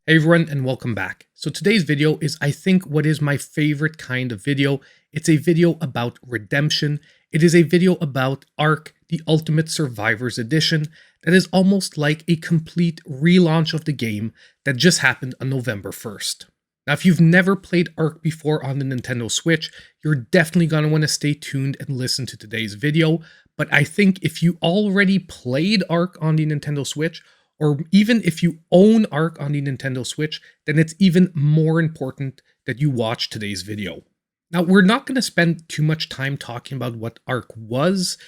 Hey everyone, and welcome back. So today's video is, I think, what is my favorite kind of video. It's a video about redemption. It is a video about Ark, the Ultimate Survivors Edition, that is almost like a complete relaunch of the game that just happened on November 1st. Now, if you've never played Ark before on the Nintendo Switch, you're definitely going to want to stay tuned and listen to today's video. But I think if you already played Ark on the Nintendo Switch, or even if you own Ark on the Nintendo Switch, then it's even more important that you watch today's video. Now, we're not going to spend too much time talking about what Ark was,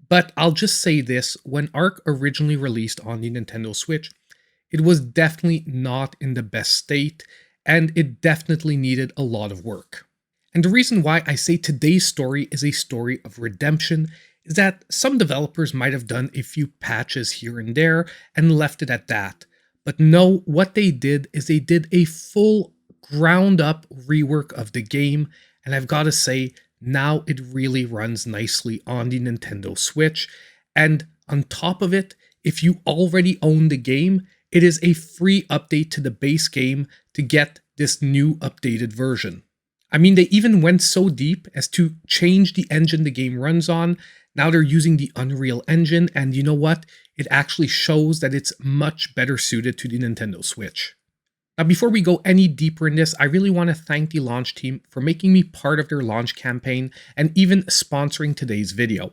but I'll just say this: when Ark originally released on the Nintendo Switch, it was definitely not in the best state, and it definitely needed a lot of work. And the reason why I say today's story is a story of redemption is that some developers might have done a few patches here and there and left it at that. But no, what they did is they did a full ground up rework of the game, and I've got to say, now it really runs nicely on the Nintendo Switch. And on top of it, if you already own the game, it is a free update to the base game to get this new updated version. I mean, they even went so deep as to change the engine the game runs on. Now they're using the Unreal Engine, and you know what? It actually shows that it's much better suited to the Nintendo Switch. Now, before we go any deeper in this, I really want to thank the launch team for making me part of their launch campaign and even sponsoring today's video.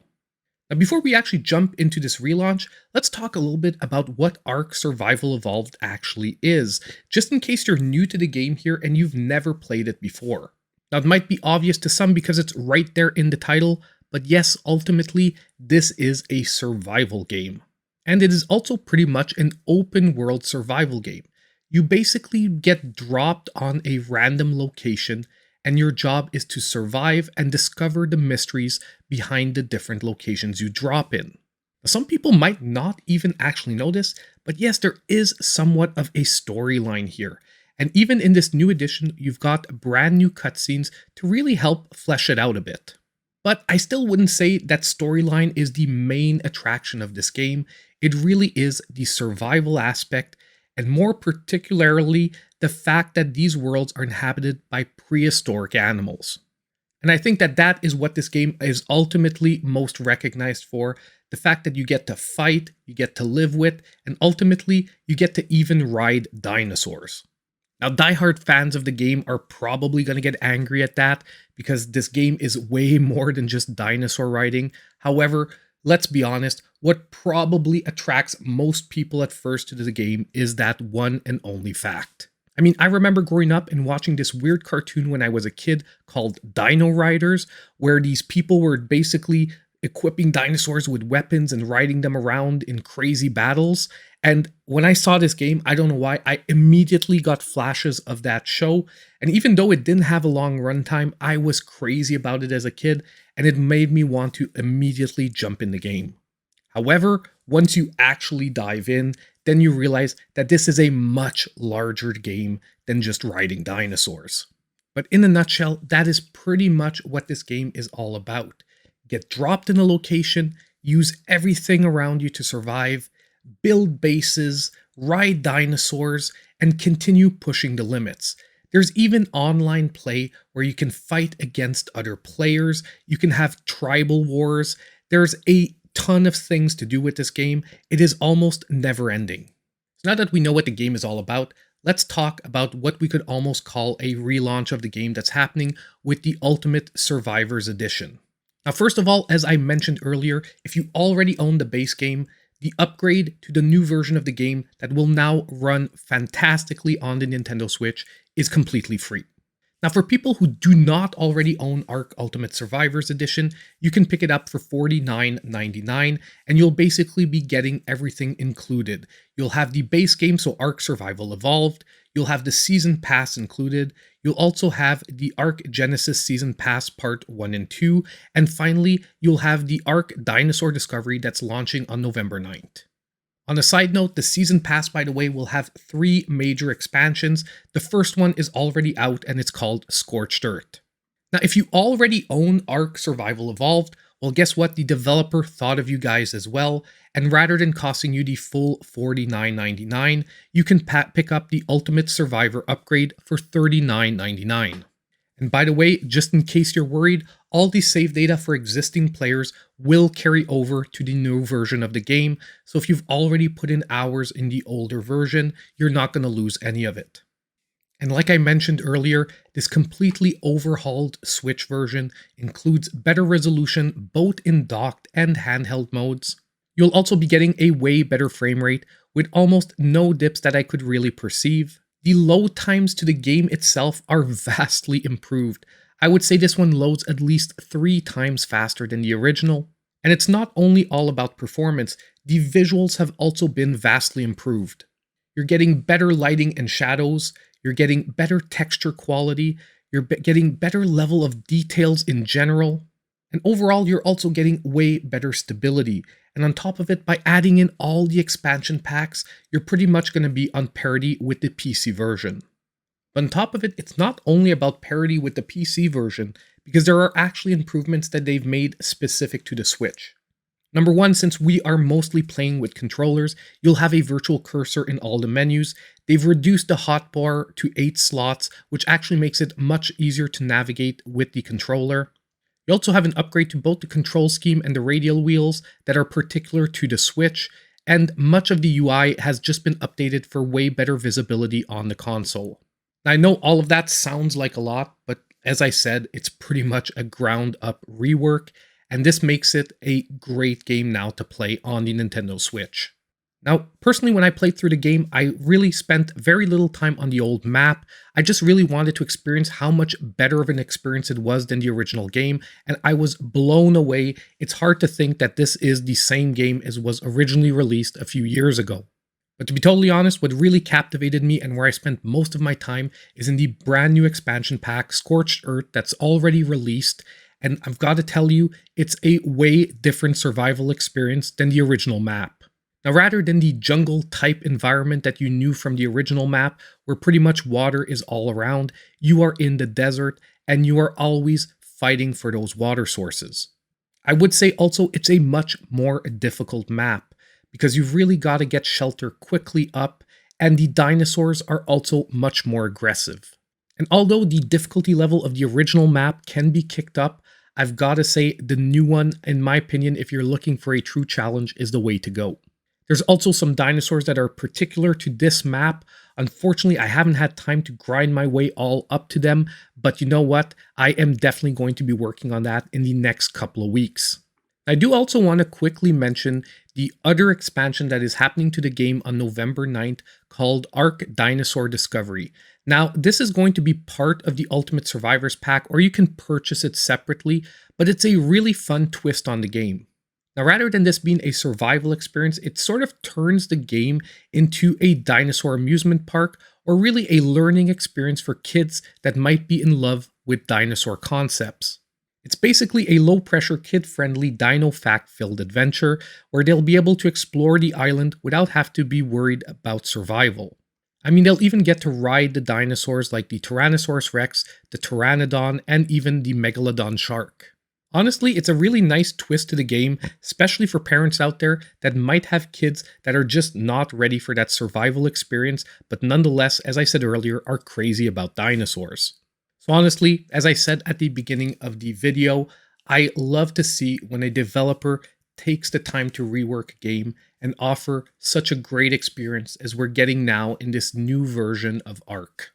Now, before we actually jump into this relaunch, let's talk a little bit about what Ark Survival Evolved actually is, just in case you're new to the game here and you've never played it before. Now, it might be obvious to some because it's right there in the title, but yes, ultimately, this is a survival game. And it is also pretty much an open world survival game. You basically get dropped on a random location, and your job is to survive and discover the mysteries behind the different locations you drop in. Now, some people might not even actually know this, but yes, there is somewhat of a storyline here. And even in this new edition, you've got brand new cutscenes to really help flesh it out a bit. But I still wouldn't say that storyline is the main attraction of this game. It really is the survival aspect, and more particularly, the fact that these worlds are inhabited by prehistoric animals. And I think that that is what this game is ultimately most recognized for. The fact that you get to fight, you get to live with, and ultimately, you get to even ride dinosaurs. Now, diehard fans of the game are probably going to get angry at that because this game is way more than just dinosaur riding. However, let's be honest, what probably attracts most people at first to the game is that one and only fact. I mean, I remember growing up and watching this weird cartoon when I was a kid called Dino Riders, where these people were basically equipping dinosaurs with weapons and riding them around in crazy battles. And when I saw this game, I don't know why, I immediately got flashes of that show. And even though it didn't have a long runtime, I was crazy about it as a kid, and it made me want to immediately jump in the game. However, once you actually dive in, then you realize that this is a much larger game than just riding dinosaurs. But in a nutshell, that is pretty much what this game is all about. Get dropped in a location, use everything around you to survive, build bases, ride dinosaurs, and continue pushing the limits. There's even online play where you can fight against other players, you can have tribal wars. There's a ton of things to do with this game. It is almost never ending. So now that we know what the game is all about, let's talk about what we could almost call a relaunch of the game that's happening with the Ultimate Survivors Edition. Now, first of all, as I mentioned earlier, if you already own the base game, the upgrade to the new version of the game that will now run fantastically on the Nintendo Switch is completely free. Now, for people who do not already own Ark Ultimate Survivors Edition, you can pick it up for $49.99, and you'll basically be getting everything included. You'll have the base game, so Ark Survival Evolved. You'll have the Season Pass included. You'll also have the Ark Genesis Season Pass Part 1 and 2. And finally, you'll have the Ark Dinosaur Discovery that's launching on November 9th. On a side note, the Season Pass, by the way, will have 3 major expansions. The first one is already out and it's called Scorched Earth. Now, if you already own Ark Survival Evolved, well, guess what? The developer thought of you guys as well, and rather than costing you the full $49.99, you can pick up the Ultimate Survivor upgrade for $39.99. And by the way, just in case you're worried, all the save data for existing players will carry over to the new version of the game, so if you've already put in hours in the older version, you're not going to lose any of it. And like I mentioned earlier, this completely overhauled Switch version includes better resolution both in docked and handheld modes. You'll also be getting a way better frame rate with almost no dips that I could really perceive. The load times to the game itself are vastly improved. I would say this one loads at least 3 times faster than the original. And it's not only all about performance, the visuals have also been vastly improved. You're getting better lighting and shadows, you're getting better texture quality, you're getting better level of details in general, and overall you're also getting way better stability. And on top of it, by adding in all the expansion packs, you're pretty much going to be on parity with the PC version. But on top of it, it's not only about parity with the PC version, because there are actually improvements that they've made specific to the Switch. Number one, since we are mostly playing with controllers, you'll have a virtual cursor in all the menus. They've reduced the hotbar to 8 slots, which actually makes it much easier to navigate with the controller. You also have an upgrade to both the control scheme and the radial wheels that are particular to the Switch, and much of the UI has just been updated for way better visibility on the console. Now, I know all of that sounds like a lot, but as I said, it's pretty much a ground-up rework, and this makes it a great game now to play on the Nintendo Switch. Now, personally, when I played through the game, I really spent very little time on the old map. I just really wanted to experience how much better of an experience it was than the original game, and I was blown away. It's hard to think that this is the same game as was originally released a few years ago. But to be totally honest, what really captivated me and where I spent most of my time is in the brand new expansion pack, Scorched Earth, that's already released. And I've got to tell you, it's a way different survival experience than the original map. Now, rather than the jungle-type environment that you knew from the original map, where pretty much water is all around, you are in the desert, and you are always fighting for those water sources. I would say also it's a much more difficult map, because you've really got to get shelter quickly up, and the dinosaurs are also much more aggressive. And although the difficulty level of the original map can be kicked up, I've got to say the new one, in my opinion, if you're looking for a true challenge, is the way to go. There's also some dinosaurs that are particular to this map. Unfortunately, I haven't had time to grind my way all up to them, but you know what? I am definitely going to be working on that in the next couple of weeks. I do also want to quickly mention the other expansion that is happening to the game on November 9th called Ark Dinosaur Discovery. Now, this is going to be part of the Ultimate Survivors pack, or you can purchase it separately, but it's a really fun twist on the game. Now, rather than this being a survival experience, it sort of turns the game into a dinosaur amusement park, or really a learning experience for kids that might be in love with dinosaur concepts. It's basically a low-pressure, kid-friendly, dino fact-filled adventure where they'll be able to explore the island without having to be worried about survival. I mean, they'll even get to ride the dinosaurs like the Tyrannosaurus Rex, the Pteranodon, and even the Megalodon shark. Honestly, it's a really nice twist to the game, especially for parents out there that might have kids that are just not ready for that survival experience, but nonetheless, as I said earlier, are crazy about dinosaurs. So honestly, as I said at the beginning of the video, I love to see when a developer takes the time to rework a game and offer such a great experience as we're getting now in this new version of Ark.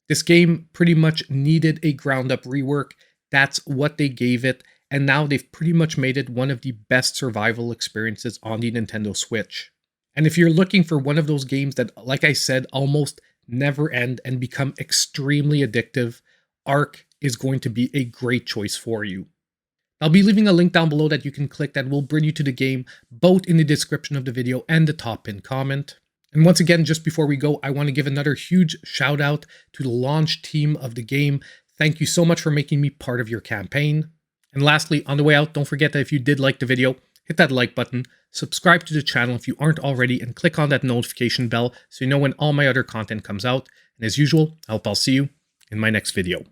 This game pretty much needed a ground-up rework. That's what they gave it, and now they've pretty much made it one of the best survival experiences on the Nintendo Switch. And if you're looking for one of those games that, like I said, almost never end and become extremely addictive, Ark is going to be a great choice for you. I'll be leaving a link down below that you can click that will bring you to the game, both in the description of the video and the top pinned comment. And once again, just before we go, I want to give another huge shout out to the launch team of the game. Thank you so much for making me part of your campaign. And lastly, on the way out, don't forget that if you did like the video, hit that like button, subscribe to the channel if you aren't already, and click on that notification bell so you know when all my other content comes out. And as usual, I hope I'll see you in my next video.